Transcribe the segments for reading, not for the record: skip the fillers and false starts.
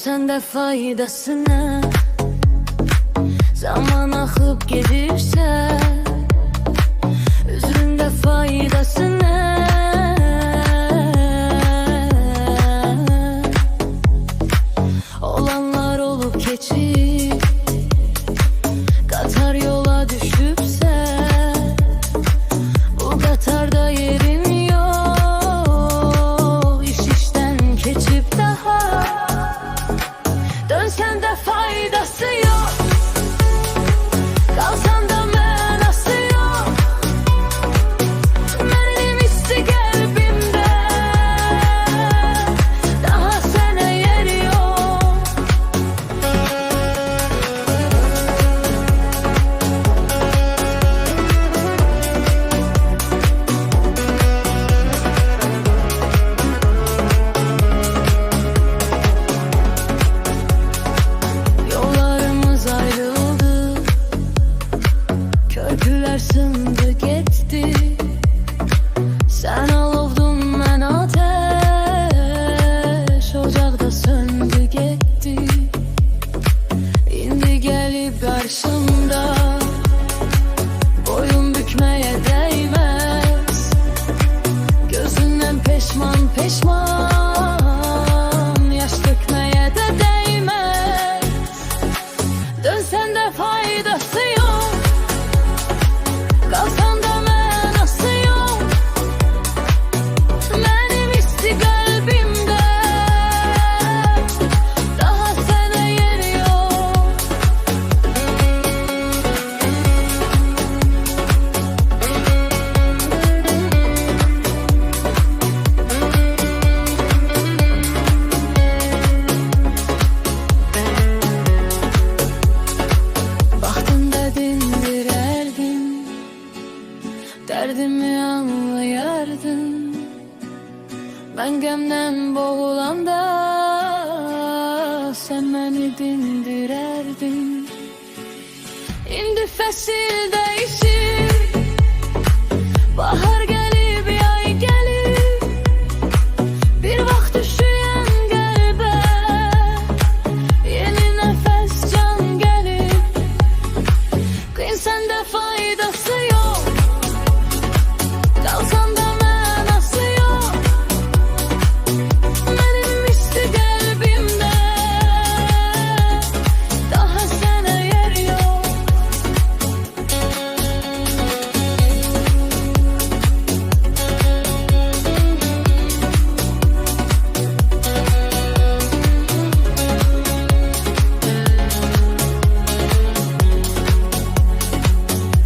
Dönsen de faydası ne? Zaman akıp gelirse üzründe faydası ne? Olanlar olup geçip Katar yola düşüpse bu Katar'da yerin yok. İş işten geçip daha dönsen de faydası yok. Kalsan da menası yok. Benim isti kalbimde daha sana yer yok. Yollarımız ayrıldı, köprüler sındı gitti. Sen alovdun, ben ateş, ocakta söndü gitti. İndi gelip karşımda boyun bükmeye değmez. Gözünden peşman peşman yaş dökmeye de değmez. Dönsen de faydası yok. Kalsan da menası yok. Benim isti kalbimde daha sana yer yok. Baktın dedin direrdin, derdimi anlayardın. Ben gemden boğulanda sen beni dindirerdin. İndi fesil değişir, bahar gelip yay gelir. Bir vaxt düşüyen kalbe yeni nefes can gelir. Kıysan da faydası yok. Kalsan da menası yok. Benim isti kalbimde daha sana yer yok.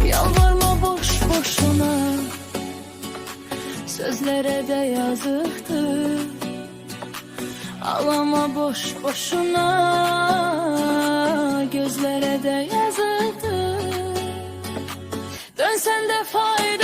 Yalvarma boş boşuna, sözlere de yazıktır. Ağlama boş boşuna, gözlere de yazıktır. Dönsen de fayda